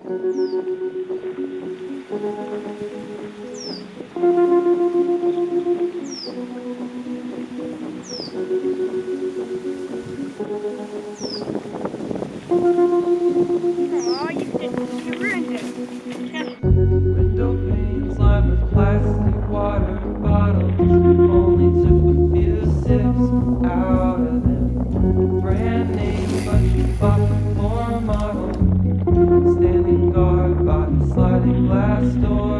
You ruined it. Window panes lined with plastic water bottles. Only took a few sips out of them. Brand name, but you bought the floor model. Standing guard by the sliding glass door.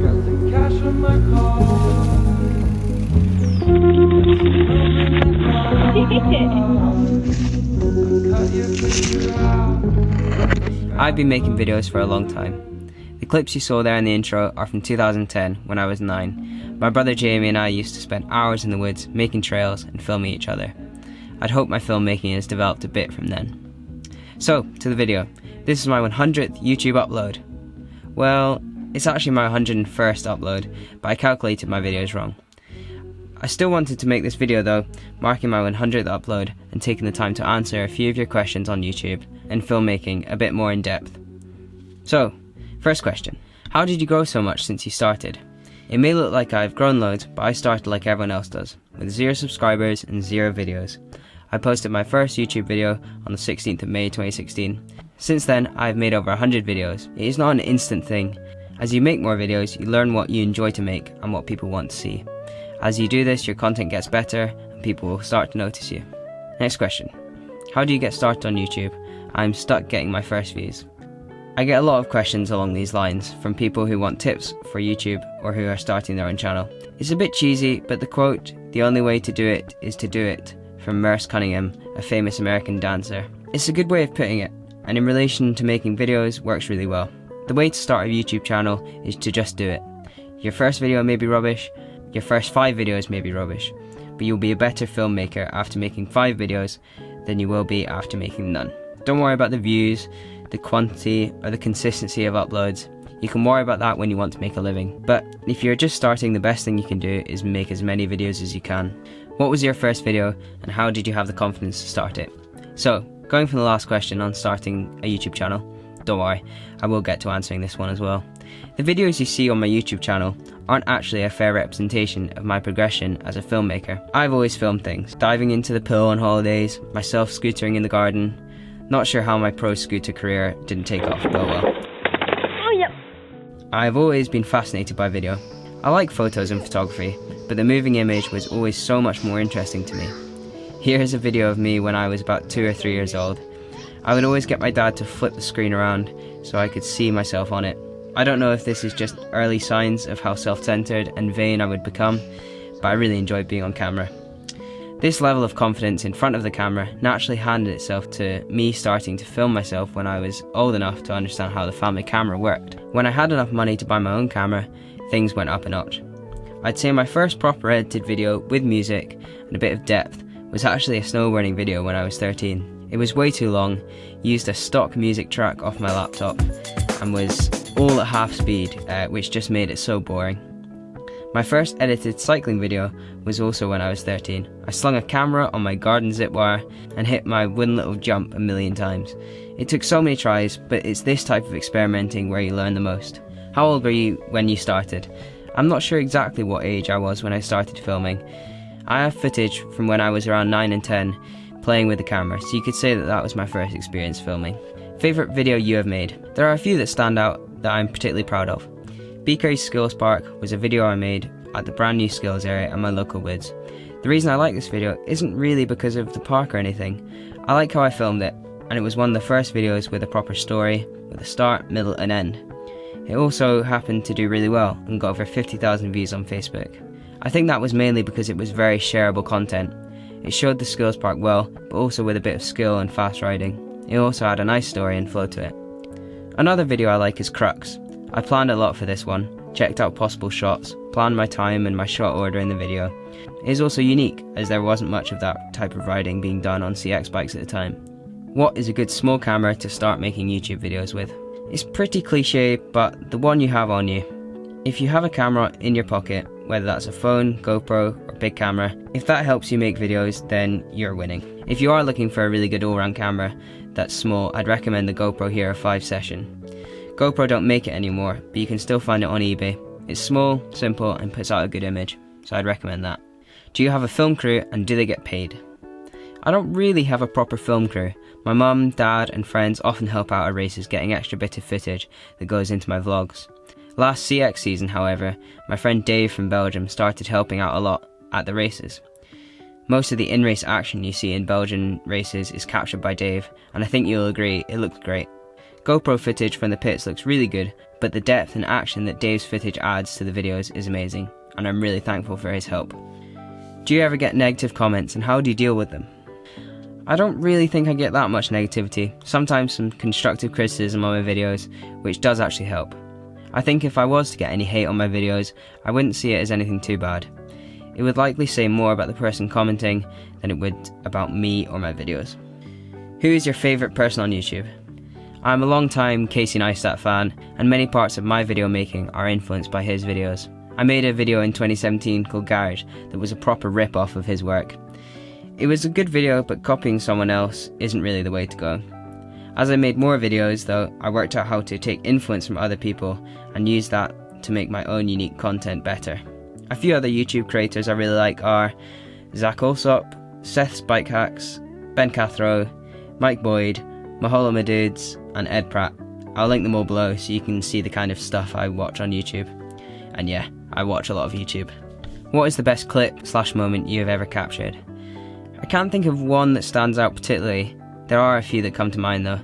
Got the cash on my card. Cut your finger out. I've been making videos for a long time. The clips you saw there in the intro are from 2010 when I was 9. My brother Jamie and I used to spend hours in the woods making trails and filming each other. I'd hope my filmmaking has developed a bit from then. So, to the video. This is my 100th YouTube upload. Well, it's actually my 101st upload, but I calculated my videos wrong. I still wanted to make this video though, marking my 100th upload and taking the time to answer a few of your questions on YouTube and filmmaking a bit more in depth. So, first question. How did you grow so much since you started? It may look like I've grown loads, but I started like everyone else does, with 0 subscribers and 0 videos. I posted my first YouTube video on the 16th of May 2016. Since then, I've made over 100 videos. It is not an instant thing. As you make more videos, you learn what you enjoy to make and what people want to see. As you do this, your content gets better and people will start to notice you. Next question. How do you get started on YouTube? I'm stuck getting my first views. I get a lot of questions along these lines from people who want tips for YouTube or who are starting their own channel. It's a bit cheesy, but the quote, "The only way to do it is to do it," from Merc Cunningham, a famous American dancer. It's a good way of putting it, and in relation to making videos, works really well. The way to start a YouTube channel is to just do it. Your first video may be rubbish, your first 5 videos may be rubbish, but you'll be a better filmmaker after making 5 videos than you will be after making none. Don't worry about the views, the quantity, or the consistency of uploads. You can worry about that when you want to make a living. But if you're just starting, the best thing you can do is make as many videos as you can. What was your first video, and how did you have the confidence to start it? So, going from the last question on starting a YouTube channel, don't worry, I will get to answering this one as well. The videos you see on my YouTube channel aren't actually a fair representation of my progression as a filmmaker. I've always filmed things, diving into the pool on holidays, myself scootering in the garden. Not sure how my pro scooter career didn't take off, but well. Oh, yep. I've always been fascinated by video. I like photos and photography, but the moving image was always so much more interesting to me. Here is a video of me when I was about 2 or 3 years old. I would always get my dad to flip the screen around so I could see myself on it. I don't know if this is just early signs of how self-centered and vain I would become, but I really enjoyed being on camera. This level of confidence in front of the camera naturally handed itself to me starting to film myself when I was old enough to understand how the family camera worked. When I had enough money to buy my own camera, things went up a notch. I'd say my first proper edited video with music and a bit of depth was actually a snowboarding video when I was 13. It was way too long, used a stock music track off my laptop, and was all at half speed, which just made it so boring. My first edited cycling video was also when I was 13. I slung a camera on my garden zip wire and hit my one little jump a million times. It took so many tries, but it's this type of experimenting where you learn the most. How old were you when you started? I'm not sure exactly what age I was when I started filming. I have footage from when I was around 9 and 10 playing with the camera, so you could say that that was my first experience filming. Favourite video you have made? There are a few that stand out that I'm particularly proud of. Beaker's Skills Park was a video I made at the brand new skills area at my local woods. The reason I like this video isn't really because of the park or anything. I like how I filmed it, and it was one of the first videos with a proper story, with a start, middle and end. It also happened to do really well and got over 50,000 views on Facebook. I think that was mainly because it was very shareable content. It showed the skills park well, but also with a bit of skill and fast riding. It also had a nice story and flow to it. Another video I like is Crux. I planned a lot for this one, checked out possible shots, planned my time and my shot order in the video. It is also unique, as there wasn't much of that type of riding being done on CX bikes at the time. What is a good small camera to start making YouTube videos with? It's pretty cliche, but the one you have on you. If you have a camera in your pocket, whether that's a phone, GoPro or big camera, if that helps you make videos, then you're winning. If you are looking for a really good all-round camera, that's small, I'd recommend the GoPro Hero 5 Session. GoPro don't make it anymore, but you can still find it on eBay. It's small, simple, and puts out a good image, so I'd recommend that. Do you have a film crew, and do they get paid? I don't really have a proper film crew. My mum, dad, and friends often help out at races, getting extra bit of footage that goes into my vlogs. Last CX season, however, my friend Dave from Belgium started helping out a lot at the races. Most of the in-race action you see in Belgian races is captured by Dave, and I think you'll agree it looked great. GoPro footage from the pits looks really good, but the depth and action that Dave's footage adds to the videos is amazing, and I'm really thankful for his help. Do you ever get negative comments, and how do you deal with them? I don't really think I get that much negativity, sometimes some constructive criticism on my videos, which does actually help. I think if I was to get any hate on my videos, I wouldn't see it as anything too bad. It would likely say more about the person commenting than it would about me or my videos. Who is your favourite person on YouTube? I'm a long-time Casey Neistat fan, and many parts of my video making are influenced by his videos. I made a video in 2017 called Garage that was a proper rip-off of his work. It was a good video, but copying someone else isn't really the way to go. As I made more videos though, I worked out how to take influence from other people and use that to make my own unique content better. A few other YouTube creators I really like are Zach Alsop, Seth's Bike Hacks, Ben Cathro, Mike Boyd, Maholo Madudes, and Ed Pratt. I'll link them all below so you can see the kind of stuff I watch on YouTube. And yeah, I watch a lot of YouTube. What is the best clip/moment you have ever captured? I can't think of one that stands out particularly. There are a few that come to mind though.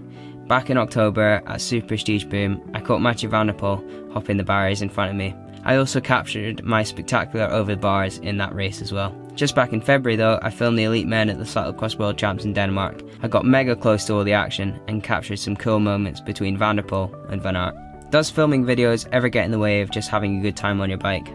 Back in October at Super Prestige Boom, I caught Mathieu van der Poel hopping the barriers in front of me. I also captured my spectacular over the bars in that race as well. Just back in February though, I filmed the elite men at the Cyclocross World Champs in Denmark. I got mega close to all the action and captured some cool moments between Van der Poel and Van Aert. Does filming videos ever get in the way of just having a good time on your bike?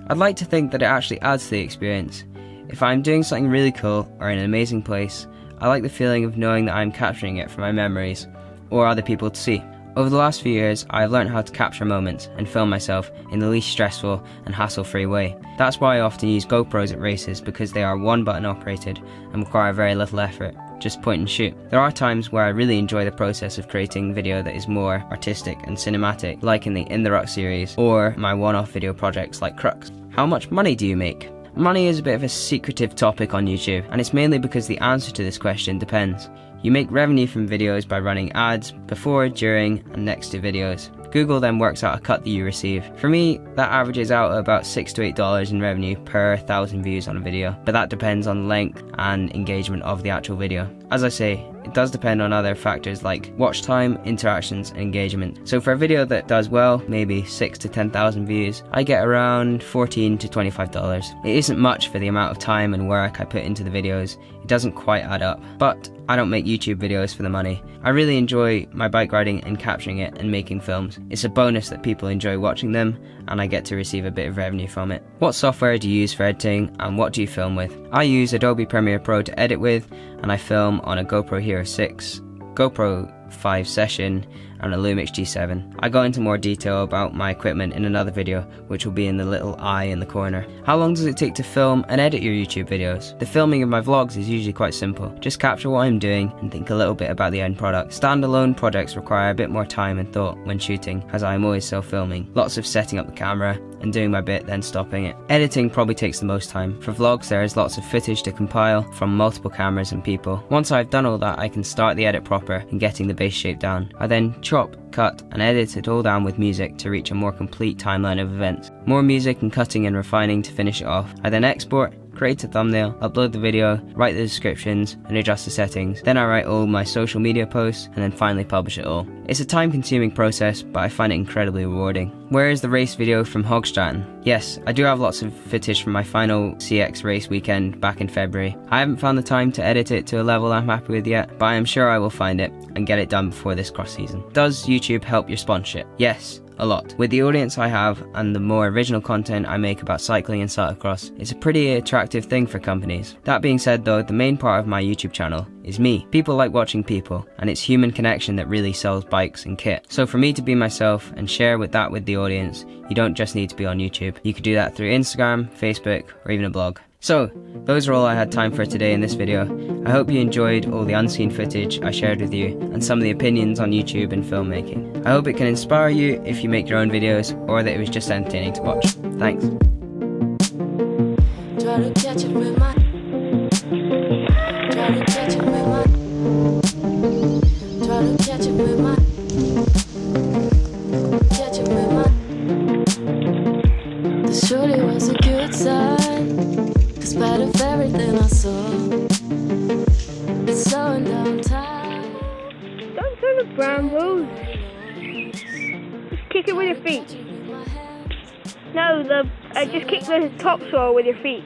I'd like to think that it actually adds to the experience. If I'm doing something really cool or in an amazing place, I like the feeling of knowing that I'm capturing it for my memories or other people to see. Over the last few years, I've learned how to capture moments and film myself in the least stressful and hassle-free way. That's why I often use GoPros at races, because they are one-button operated and require very little effort. Just point and shoot. There are times where I really enjoy the process of creating video that is more artistic and cinematic, like in the In the Ruck series, or my one-off video projects like Crux. How much money do you make? Money is a bit of a secretive topic on YouTube, and it's mainly because the answer to this question depends. You make revenue from videos by running ads before, during, and next to videos. Google then works out a cut that you receive. For me, that averages out at about $6 to $8 in revenue per 1,000 views on a video, but that depends on the length and engagement of the actual video. As I say, it does depend on other factors like watch time, interactions, and engagement. So for a video that does well, maybe 6 to 10,000 views, I get around $14 to $25. It isn't much for the amount of time and work I put into the videos. It doesn't quite add up. But I don't make YouTube videos for the money. I really enjoy my bike riding and capturing it and making films. It's a bonus that people enjoy watching them, and I get to receive a bit of revenue from it. What software do you use for editing, and what do you film with? I use Adobe Premiere Pro to edit with, and I film on a GoPro Hero 6, GoPro 5 Session, and a Lumix G7. I go into more detail about my equipment in another video, which will be in the little eye in the corner. How long does it take to film and edit your YouTube videos? The filming of my vlogs is usually quite simple. Just capture what I'm doing and think a little bit about the end product. Standalone projects require a bit more time and thought when shooting, as I am always self-filming. Lots of setting up the camera and doing my bit, then stopping it. Editing probably takes the most time. For vlogs, there is lots of footage to compile from multiple cameras and people. Once I've done all that, I can start the edit proper and getting the base shape down. I then chop, cut, and edit it all down with music to reach a more complete timeline of events. More music and cutting and refining to finish it off. I then export, create a thumbnail, upload the video, write the descriptions, and adjust the settings. Then I write all my social media posts, and then finally publish it all. It's a time-consuming process, but I find it incredibly rewarding. Where is the race video from Hogstraten? Yes, I do have lots of footage from my final CX race weekend back in February. I haven't found the time to edit it to a level I'm happy with yet, but I am sure I will find it and get it done before this cross season. Does YouTube help your sponsorship? Yes. A lot. With the audience I have and the more original content I make about cycling and cyclocross, it's a pretty attractive thing for companies. That being said though, the main part of my YouTube channel is me. People like watching people, and it's human connection that really sells bikes and kit. So for me to be myself and share with the audience, you don't just need to be on YouTube. You could do that through Instagram, Facebook, or even a blog. So, those are all I had time for today in this video. I hope you enjoyed all the unseen footage I shared with you and some of the opinions on YouTube and filmmaking. I hope it can inspire you if you make your own videos, or that it was just entertaining to watch. Thanks. Try to catch it with my Try to catch it with my Try to catch it with my Catch it with my This surely was a good sign, despite of everything I saw. It's slowing down time. Don't throw the brambles. Just kick it with your feet. No, just kick the topsoil with your feet.